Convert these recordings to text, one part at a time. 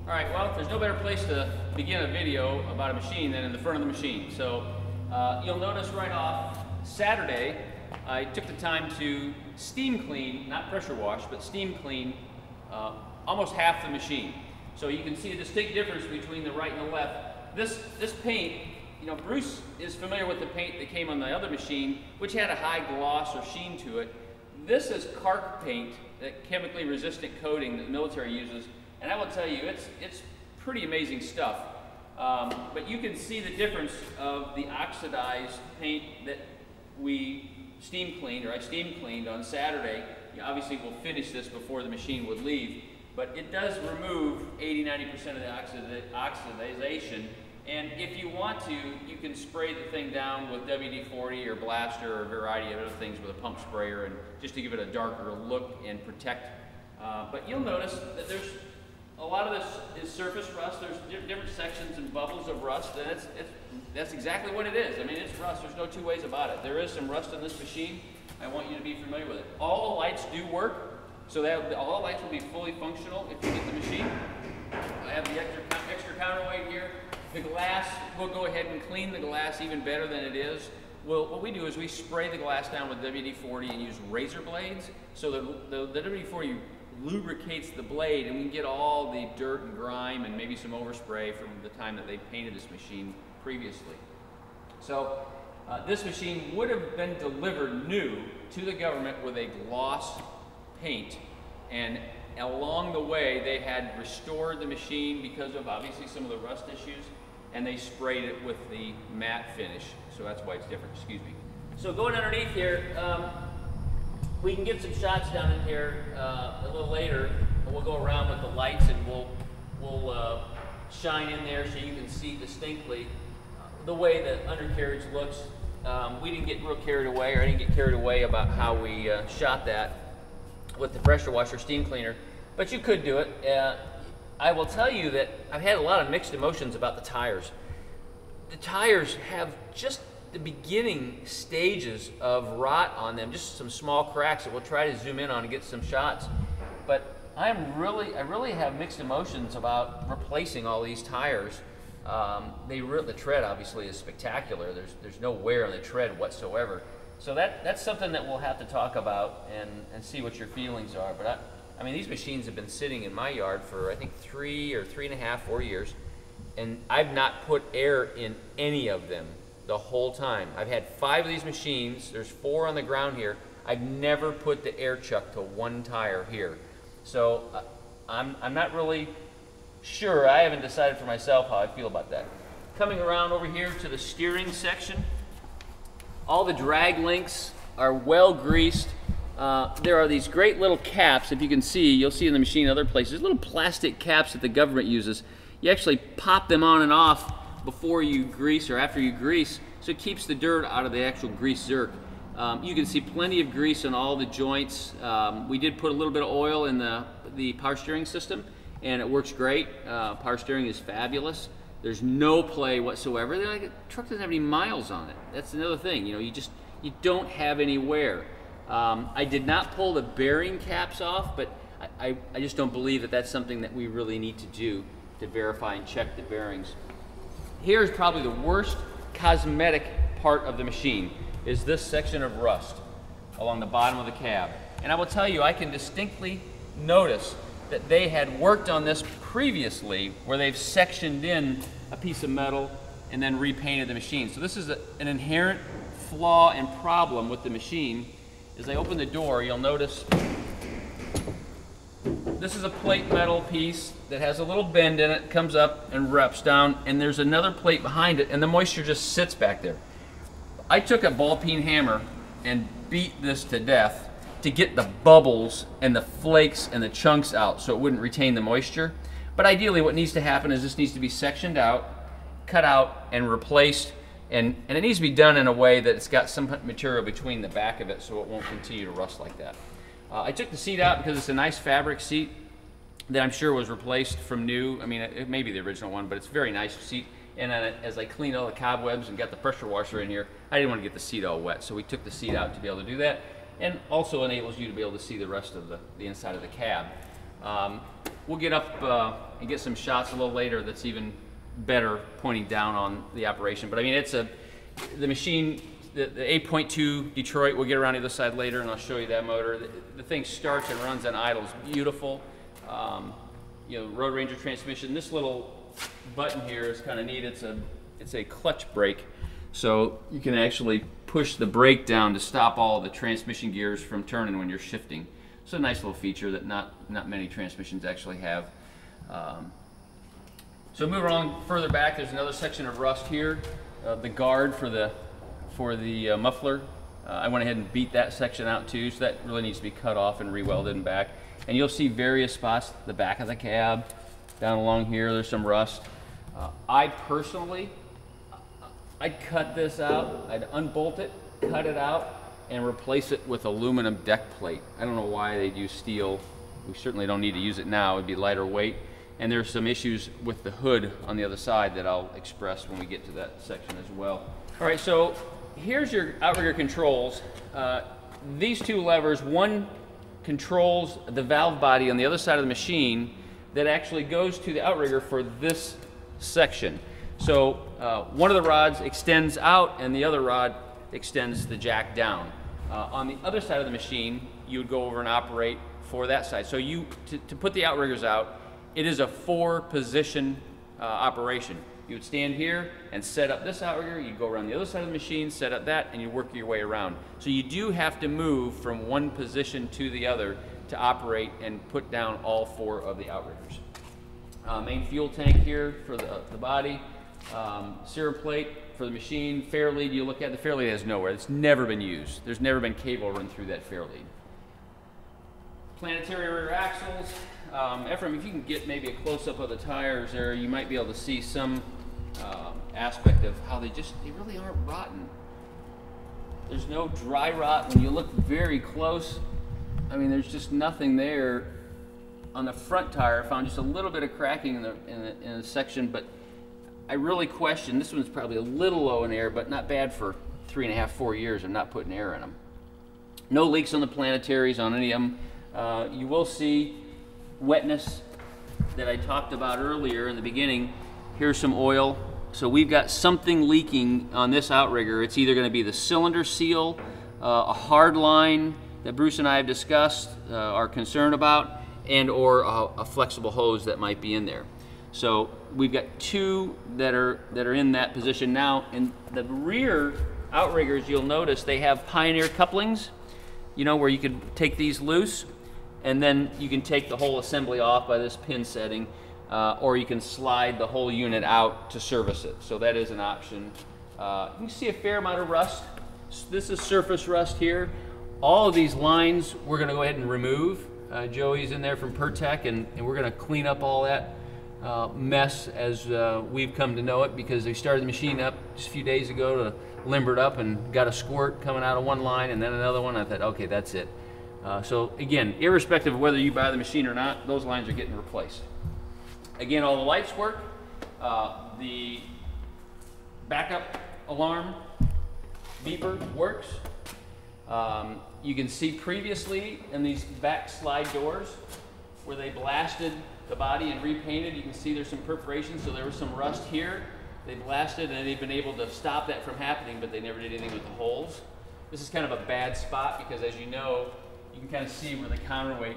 All right, well, there's no better place to begin a video about a machine than in the front of the machine. So you'll notice right off, Saturday, I took the time to steam clean, not pressure wash, but steam clean almost half the machine. So you can see a distinct difference between the right and the left. This paint, you know, Bruce is familiar with the paint that came on the other machine, which had a high gloss or sheen to it. This is Kark paint, that chemically resistant coating that the military uses. And I will tell you, it's pretty amazing stuff. But you can see the difference of the oxidized paint that we steam cleaned, or I steam cleaned on Saturday. You know, obviously we'll finish this before the machine would leave, but it does remove 80–90% of the oxidization. And if you want to, you can spray the thing down with WD-40 or Blaster or a variety of other things with a pump sprayer, and just to give it a darker look and protect. But you'll notice that there's a lot of this is surface rust. There's different sections and bubbles of rust, and that's exactly what it is. I mean, it's rust. There's no two ways about it. There is some rust in this machine. I want you to be familiar with it. All the lights do work, so that all the lights will be fully functional if you get the machine. I have the extra counterweight here. The glass, we'll go ahead and clean the glass even better than it is. Well, what we do is we spray the glass down with WD-40 and use razor blades, so the WD-40 lubricates the blade, and we can get all the dirt and grime and maybe some overspray from the time that they painted this machine previously. So this machine would have been delivered new to the government with a gloss paint, and along the way they had restored the machine because of obviously some of the rust issues, and they sprayed it with the matte finish, so that's why it's different. Excuse me. So going underneath here, we can get some shots down in here a little later, and we'll go around with the lights, and we'll shine in there so you can see distinctly the way the undercarriage looks. We didn't get real carried away, or I didn't get carried away about how we shot that with the pressure washer steam cleaner, but you could do it. I will tell you that I've had a lot of mixed emotions about the tires. The tires have just the beginning stages of rot on them, just some small cracks that we'll try to zoom in on and get some shots. But I really have mixed emotions about replacing all these tires. The tread obviously is spectacular. There's no wear on the tread whatsoever. So that's something that we'll have to talk about and see what your feelings are. But I mean, these machines have been sitting in my yard for I think 3 or 3.5, 4 years, and I've not put air in any of them the whole time. I've had 5 of these machines. There's 4 on the ground here. I've never put the air chuck to one tire here. So I'm not really sure. I haven't decided for myself how I feel about that. Coming around over here to the steering section, all the drag links are well greased. There are these great little caps, if you can see, you'll see in the machine other places, little plastic caps that the government uses. You actually pop them on and off before you grease or after you grease, so it keeps the dirt out of the actual grease zerk. You can see plenty of grease on all the joints. We did put a little bit of oil in the power steering system, and it works great. Power steering is fabulous. There's no play whatsoever. The truck doesn't have any miles on it. That's another thing. You know, you don't have any wear. I did not pull the bearing caps off, but I just don't believe that that's something that we really need to do to verify and check the bearings. Here's probably the worst cosmetic part of the machine, is this section of rust along the bottom of the cab. And I will tell you, I can distinctly notice that they had worked on this previously, where they've sectioned in a piece of metal and then repainted the machine. So this is an inherent flaw and problem with the machine. As I open the door, you'll notice this is a plate metal piece that has a little bend in it, comes up and reps down, and there's another plate behind it, and the moisture just sits back there. I took a ball peen hammer and beat this to death to get the bubbles and the flakes and the chunks out so it wouldn't retain the moisture. But ideally what needs to happen is this needs to be sectioned out, cut out, and replaced, and it needs to be done in a way that it's got some material between the back of it so it won't continue to rust like that. I took the seat out because it's a nice fabric seat that I'm sure was replaced from new. I mean, it may be the original one, but it's a very nice seat. And as I cleaned all the cobwebs and got the pressure washer in here, I didn't want to get the seat all wet, so we took the seat out to be able to do that, and also enables you to be able to see the rest of the inside of the cab. we'll get up and get some shots a little later that's even better pointing down on the operation. But I mean, it's the machine, the 8.2 Detroit, we'll get around to the other side later and I'll show you that motor. The thing starts and runs on idle, it's beautiful. You know, Road Ranger transmission. This little button here is kind of neat. It's a clutch brake. So you can actually push the brake down to stop all the transmission gears from turning when you're shifting. It's a nice little feature that not many transmissions actually have. So move along further back, there's another section of rust here. The guard for the muffler. I went ahead and beat that section out too, so that really needs to be cut off and re-welded and back. And you'll see various spots, the back of the cab, down along here, there's some rust. I personally, I'd cut this out, I'd unbolt it, cut it out, and replace it with aluminum deck plate. I don't know why they'd use steel. We certainly don't need to use it now, it'd be lighter weight. And there's some issues with the hood on the other side that I'll express when we get to that section as well. All right, so here's your outrigger controls. These two levers, one controls the valve body on the other side of the machine that actually goes to the outrigger for this section. So one of the rods extends out and the other rod extends the jack down. On the other side of the machine, you would go over and operate for that side. So to put the outriggers out, it is a 4-position operation. You would stand here and set up this outrigger, you'd go around the other side of the machine, set up that, and you work your way around. So you do have to move from one position to the other to operate and put down all 4 of the outriggers. Main fuel tank here for the body, sear plate for the machine, fair lead you look at, the fair lead has nowhere, it's never been used. There's never been cable run through that fair lead. Planetary rear axles. Ephraim, if you can get maybe a close-up of the tires there, you might be able to see some aspect of how they really aren't rotten. There's no dry rot. When you look very close, I mean, there's just nothing there. On the front tire, I found just a little bit of cracking in the section, but I really question, this one's probably a little low in air, but not bad for 3.5, 4 years of not putting air in them. No leaks on the planetaries on any of them. You will see wetness that I talked about earlier in the beginning. Here's some oil. So we've got something leaking on this outrigger. It's either going to be the cylinder seal, a hard line that Bruce and I have discussed, are concerned about, and or a flexible hose that might be in there. So we've got 2 that are in that position now. In the rear outriggers, you'll notice they have Pioneer couplings, you know, where you could take these loose, and then you can take the whole assembly off by this pin setting, or you can slide the whole unit out to service it. So that is an option. You can see a fair amount of rust. This is surface rust here. All of these lines we're going to go ahead and remove. Joey's in there from Pertec, and we're going to clean up all that mess as we've come to know it, because they started the machine up just a few days ago to limber it up and got a squirt coming out of one line and then another one. I thought, okay, that's it. So again, irrespective of whether you buy the machine or not, those lines are getting replaced. Again, all the lights work. The backup alarm beeper works. You can see previously in these back slide doors where they blasted the body and repainted, you can see there's some perforations, so there was some rust here. They blasted and they've been able to stop that from happening, but they never did anything with the holes. This is kind of a bad spot because, as you know, you can kind of see where the counterweight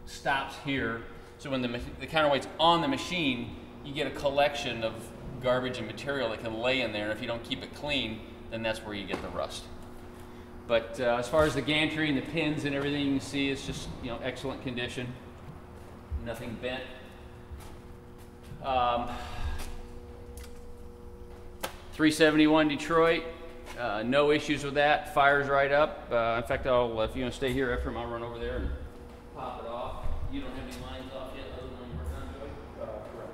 stops here. So when the counterweight's on the machine, you get a collection of garbage and material that can lay in there, and if you don't keep it clean, then that's where you get the rust. But as far as the gantry and the pins and everything, you can see it's just, you know, excellent condition. Nothing bent. 371 Detroit, no issues with that. Fires right up. In fact, if you want to stay here, Ephraim, I'll run over there and pop it off. You don't have any lines off yet, other than you're working on, Joey? Correct.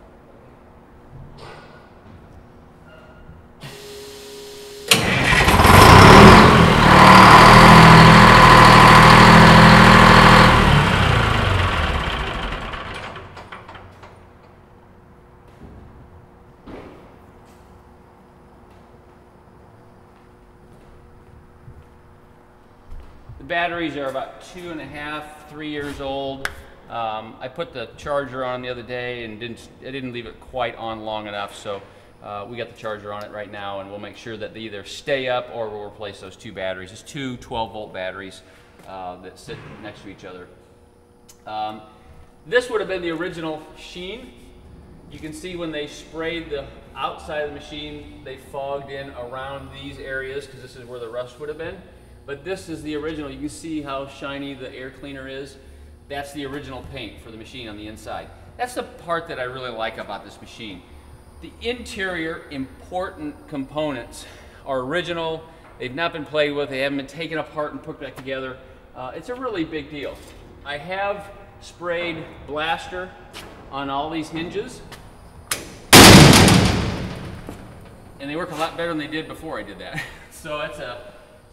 The batteries are about 2.5, 3 years old. I put the charger on the other day and I didn't leave it quite on long enough, so we got the charger on it right now, and we'll make sure that they either stay up or we'll replace those two batteries. It's two 12-volt batteries that sit next to each other. This would have been the original Sheen. You can see when they sprayed the outside of the machine, they fogged in around these areas because this is where the rust would have been. But this is the original. You can see how shiny the air cleaner is. That's the original paint for the machine on the inside. That's the part that I really like about this machine. The interior important components are original. They've not been played with. They haven't been taken apart and put back together. It's a really big deal. I have sprayed Blaster on all these hinges, and they work a lot better than they did before I did that. So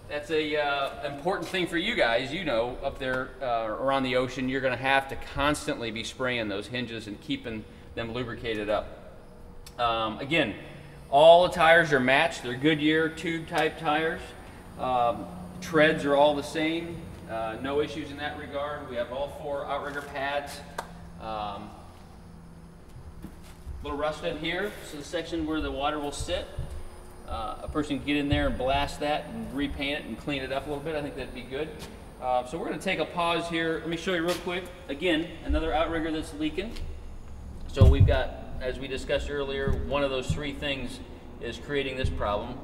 that's a important thing for you guys. You know, up there around the ocean, you're going to have to constantly be spraying those hinges and keeping them lubricated up. Again, all the tires are matched. They're Goodyear tube type tires. Treads are all the same. No issues in that regard. We have all 4 outrigger pads. Little rust in here, so the section where the water will sit. A person can get in there and blast that and repaint it and clean it up a little bit. I think that'd be good. So we're going to take a pause here. Let me show you real quick. Again, another outrigger that's leaking. So we've got, as we discussed earlier, one of those 3 things is creating this problem.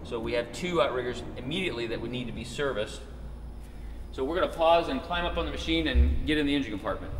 So we have 2 outriggers immediately that would need to be serviced. So we're going to pause and climb up on the machine and get in the engine compartment.